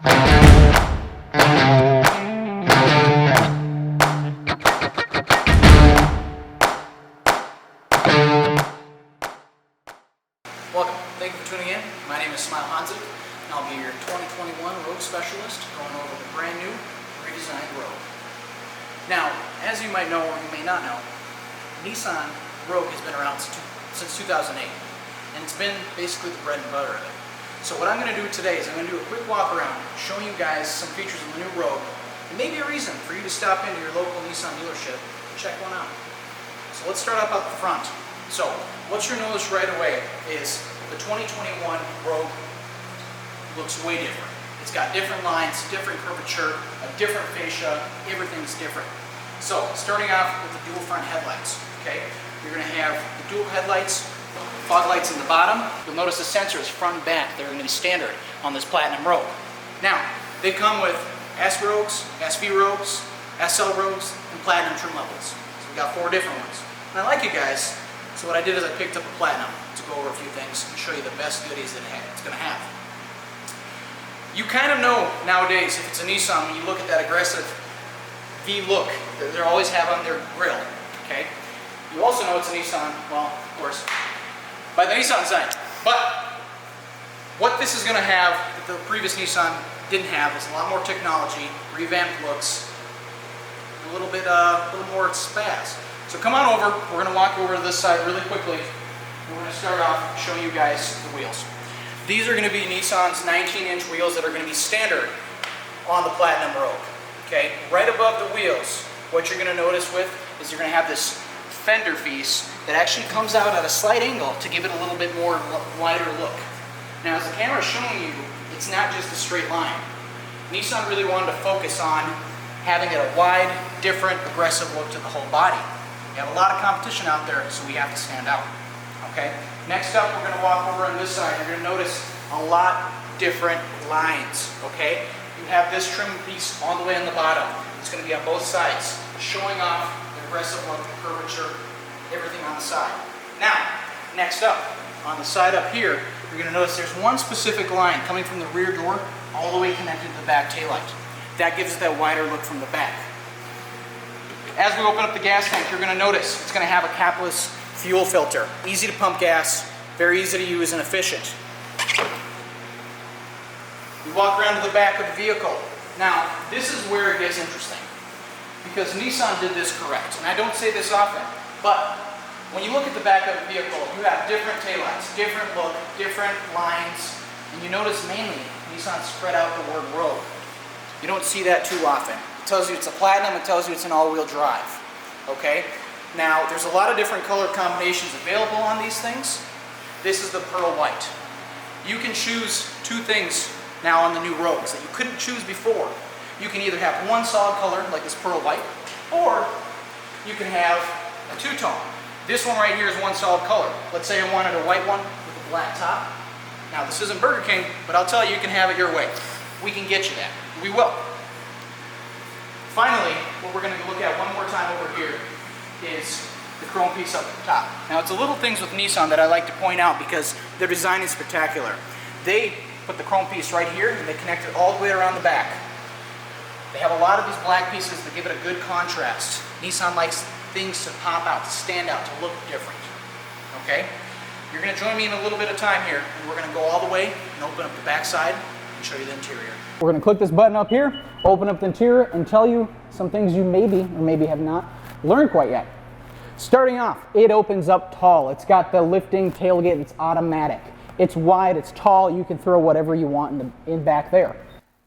Welcome. Thank you for tuning in. My name is and I'll be your 2021 Rogue Specialist going over the brand new redesigned Rogue. Now, as you might know or you may not know, Nissan Rogue has been around since 2008, and it's been basically the bread and butter of it. So what I'm going to do today is I'm going to do a quick walk around, showing you guys some features of the new Rogue, and maybe a reason for you to stop into your local Nissan dealership and check one out. So let's start off at the front. So what you'll notice right away is the 2021 Rogue looks way different. It's got different lines, different curvature, a different fascia, everything's different. So starting off with the dual front headlights, okay? You're going to have the dual headlights, fog lights in the bottom. You'll notice the sensors front and back. They're going to be standard on this Platinum Rogue. Now, they come with S Rogues, SV Rogues, SL Rogues, and Platinum trim levels. So we got 4 different ones. And I like it, guys. So what I did is I picked up a Platinum to go over a few things and show you the best goodies that it's going to have. You kind of know nowadays if it's a Nissan when you look at that aggressive V look that they always have on their grille. Okay. You also know it's a Nissan, well, of course, by the Nissan sign. But what this is going to have that the previous Nissan didn't have is a lot more technology, revamped looks, a little more spaz. So come on over. We're going to walk over to this side really quickly. We're going to start off showing you guys the wheels. These are going to be Nissan's 19-inch wheels that are going to be standard on the Platinum Rogue. Okay, right above the wheels, what you're going to notice is you're going to have this fender piece that actually comes out at a slight angle to give it a little bit more wider look. Now, as the camera is showing you, it's not just a straight line. Nissan really wanted to focus on having it a wide, different, aggressive look to the whole body. We have a lot of competition out there, so we have to stand out. Okay. Next up, we're going to walk over on this side. You're going to notice a lot different lines. Okay. You have this trim piece all the way on the bottom. It's going to be on both sides, showing off the aggressive look, the curvature, everything on the side. Now, next up, on the side up here, you're going to notice there's one specific line coming from the rear door all the way connected to the back taillight. That gives it that wider look from the back. As we open up the gas tank, you're going to notice it's going to have a capless fuel filter. Easy to pump gas, very easy to use and efficient. We walk around to the back of the vehicle. Now, this is where it gets interesting, because Nissan did this correct. And I don't say this often, but when you look at the back of the vehicle, you have different taillights, different look, different lines, and you notice mainly Nissan spread out the word Rogue. You don't see that too often. It tells you it's a Platinum, it tells you it's an all-wheel drive. Okay? Now, there's a lot of different color combinations available on these things. This is the pearl white. You can choose 2 things now on the new Rogues that you couldn't choose before. You can either have one solid color, like this pearl white, or you can have a 2-tone. This one right here is one solid color. Let's say I wanted a white one with a black top. Now, this isn't Burger King, but I'll tell you, you can have it your way. We can get you that. We will. Finally, what we're going to look at one more time over here is the chrome piece up at the top. Now, it's the little things with Nissan that I like to point out because their design is spectacular. They put the chrome piece right here and they connect it all the way around the back. They have a lot of these black pieces that give it a good contrast. Nissan likes things to pop out, to stand out, to look different. Okay? You're going to join me in a little bit of time here, and we're going to go all the way and open up the back side and show you the interior. We're going to click this button up here, open up the interior, and tell you some things you maybe or maybe have not learned quite yet. Starting off, it opens up tall. It's got the lifting tailgate. It's automatic. It's wide. It's tall. You can throw whatever you want in back there.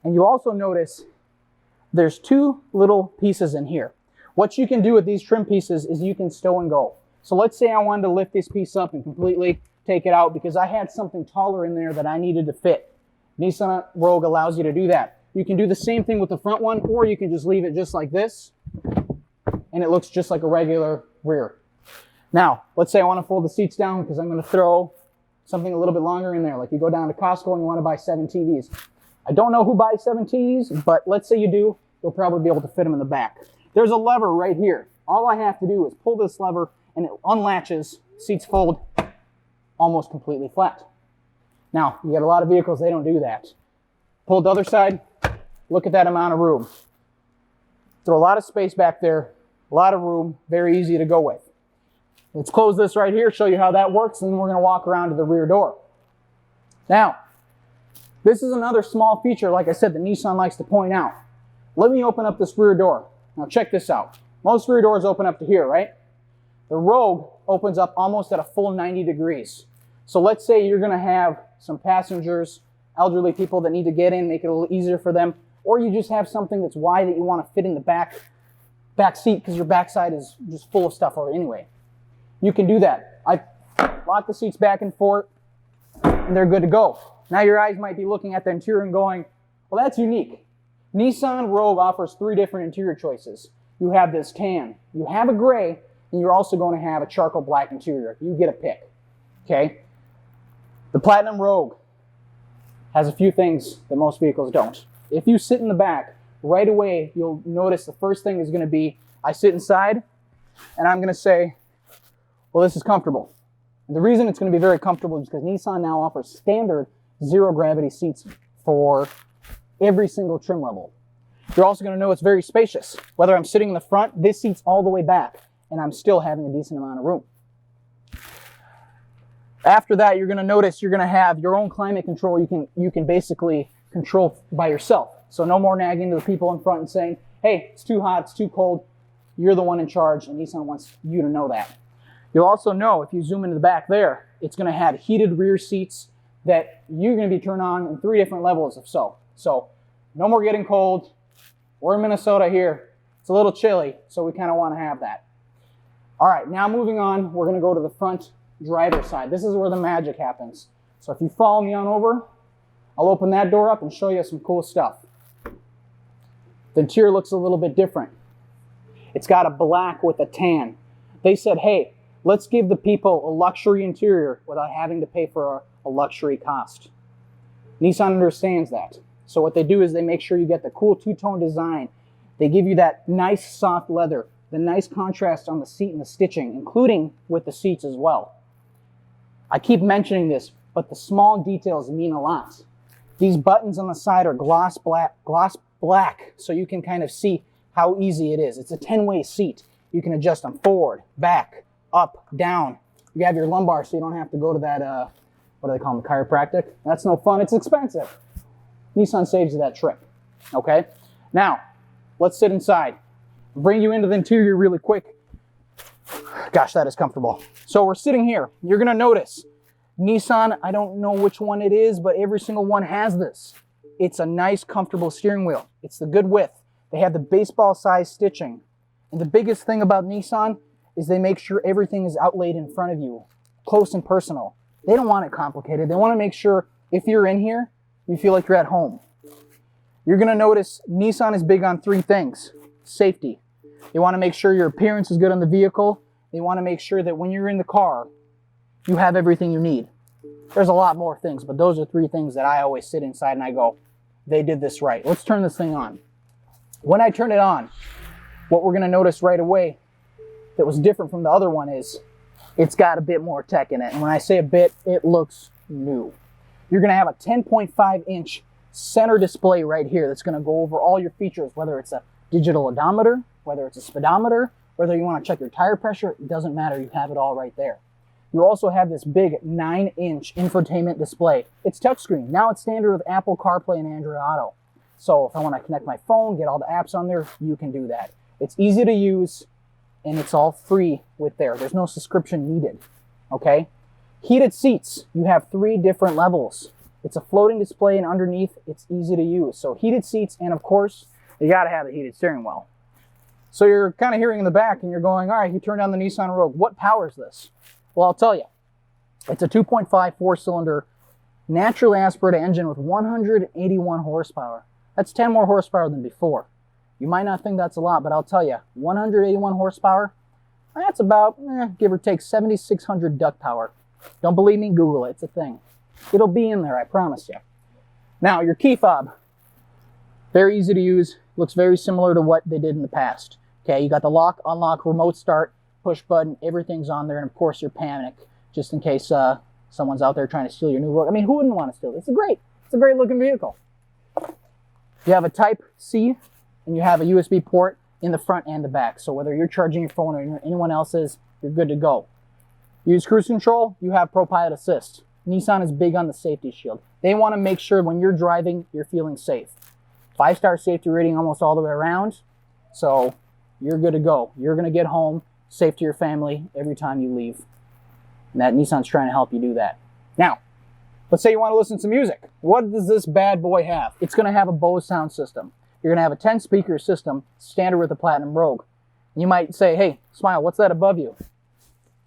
And you also notice there's 2 little pieces in here. What you can do with these trim pieces is you can stow and go. So let's say I wanted to lift this piece up and completely take it out because I had something taller in there that I needed to fit. Nissan Rogue allows you to do that. You can do the same thing with the front one, or you can just leave it just like this, and it looks just like a regular rear. Now, let's say I want to fold the seats down because I'm going to throw something a little bit longer in there, like you go down to Costco and you want to buy 7 TVs. I don't know who buys 7 TVs, but let's say you do, you'll probably be able to fit them in the back. There's a lever right here. All I have to do is pull this lever and it unlatches, seats fold almost completely flat. Now, you get a lot of vehicles, they don't do that. Pull the other side, look at that amount of room. Throw a lot of space back there, a lot of room, very easy to go with. Let's close this right here, show you how that works, and then we're going to walk around to the rear door. Now, this is another small feature, like I said, that Nissan likes to point out. Let me open up this rear door. Now check this out. Most rear doors open up to here, right? The Rogue opens up almost at a full 90 degrees. So let's say you're going to have some passengers, elderly people that need to get in, make it a little easier for them, or you just have something that's wide that you want to fit in the back seat because your backside is just full of stuff already anyway. You can do that. I lock the seats back and forth, and they're good to go. Now your eyes might be looking at the interior and going, well, that's unique. Nissan Rogue offers 3 different interior choices. You have this tan, you have a gray, and you're also going to have a charcoal black interior. You get a pick, okay? The Platinum Rogue has a few things that most vehicles don't. If you sit in the back, right away you'll notice the first thing is going to be, I sit inside, and I'm going to say, well, this is comfortable. And the reason it's going to be very comfortable is because Nissan now offers standard zero-gravity seats for every single trim level. You're also going to know it's very spacious. Whether I'm sitting in the front, this seat's all the way back, and I'm still having a decent amount of room. After that, you're going to notice you're going to have your own climate control you can basically control by yourself. So no more nagging to the people in front and saying, hey, it's too hot, it's too cold. You're the one in charge, and Nissan wants you to know that. You'll also know, if you zoom into the back there, it's going to have heated rear seats that you're going to be turned on in 3 different levels of so. So no more getting cold. We're in Minnesota here. It's a little chilly, so we kind of want to have that. All right, now moving on, we're going to go to the front driver's side. This is where the magic happens. So if you follow me on over, I'll open that door up and show you some cool stuff. The interior looks a little bit different. It's got a black with a tan. They said, hey, let's give the people a luxury interior without having to pay for a luxury cost. Nissan understands that. So what they do is they make sure you get the cool 2-tone design. They give you that nice soft leather, the nice contrast on the seat and the stitching, including with the seats as well. I keep mentioning this, but the small details mean a lot. These buttons on the side are gloss black, so you can kind of see how easy it is. It's a 10-way seat. You can adjust them forward, back, up, down. You have your lumbar so you don't have to go to that, what do they call them, chiropractic? That's no fun, it's expensive. Nissan saves you that trip, okay? Now, let's sit inside. Bring you into the interior really quick. Gosh, that is comfortable. So we're sitting here. You're gonna notice, Nissan, I don't know which one it is, but every single one has this. It's a nice, comfortable steering wheel. It's the good width. They have the baseball-sized stitching. And the biggest thing about Nissan is they make sure everything is outlaid in front of you, close and personal. They don't want it complicated. They want to make sure if you're in here, you feel like you're at home. You're going to notice Nissan is big on 3 things. Safety. They want to make sure your appearance is good on the vehicle. They want to make sure that when you're in the car, you have everything you need. There's a lot more things, but those are 3 things that I always sit inside and I go, they did this right. Let's turn this thing on. When I turn it on, what we're going to notice right away that was different from the other one is it's got a bit more tech in it. And when I say a bit, it looks new. You're going to have a 10.5-inch center display right here that's going to go over all your features, whether it's a digital odometer, whether it's a speedometer, whether you want to check your tire pressure, it doesn't matter. You have it all right there. You also have this big 9-inch infotainment display. It's touchscreen. Now it's standard with Apple CarPlay and Android Auto. So if I want to connect my phone, get all the apps on there, you can do that. It's easy to use, and it's all free with there. There's no subscription needed, okay? Heated seats, you have 3 different levels. It's a floating display, and underneath, it's easy to use. So heated seats, and of course, you gotta have a heated steering wheel. So you're kind of hearing in the back, and you're going, all right, you turn down the Nissan Rogue. What powers this? Well, I'll tell you. It's a 2.5 4-cylinder naturally aspirated engine with 181 horsepower. That's 10 more horsepower than before. You might not think that's a lot, but I'll tell you, 181 horsepower, that's about, give or take, 7,600 duck power. Don't believe me? Google it. It's a thing. It'll be in there, I promise you. Now, your key fob, very easy to use. Looks very similar to what they did in the past. Okay, you got the lock, unlock, remote start, push button, everything's on there, and of course your panic, just in case someone's out there trying to steal your new Rogue. I mean, who wouldn't want to steal it? It's a great looking vehicle. You have a Type C, and you have a USB port in the front and the back. So whether you're charging your phone or anyone else's, you're good to go. Use cruise control, you have ProPilot Assist. Nissan is big on the safety shield. They want to make sure when you're driving, you're feeling safe. 5-star safety rating almost all the way around, so you're good to go. You're going to get home safe to your family every time you leave. And that Nissan's trying to help you do that. Now, let's say you want to listen to music. What does this bad boy have? It's going to have a Bose sound system. You're going to have a 10-speaker system, standard with the Platinum Rogue. And you might say, hey, Smile, what's that above you?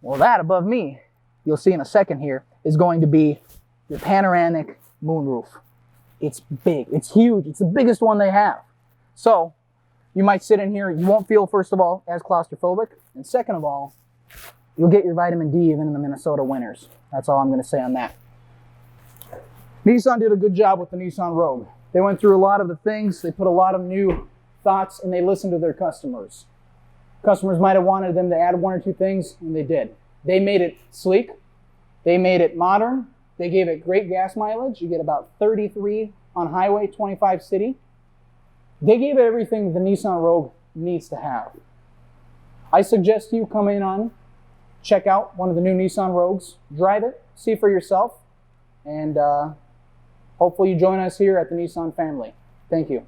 Well, that above me, you'll see in a second here, is going to be your panoramic moonroof. It's big, it's huge, it's the biggest one they have. So, you might sit in here, you won't feel, first of all, as claustrophobic, and second of all, you'll get your vitamin D even in the Minnesota winters. That's all I'm going to say on that. Nissan did a good job with the Nissan Rogue. They went through a lot of the things, they put a lot of new thoughts, and they listened to their customers. Customers might have wanted them to add 1 or 2 things, and they did. They made it sleek, they made it modern, they gave it great gas mileage. You get about 33 on highway, 25 city. They gave it everything the Nissan Rogue needs to have. I suggest you come in on, check out one of the new Nissan Rogues, drive it, see for yourself, and hopefully you join us here at the Nissan family. Thank you.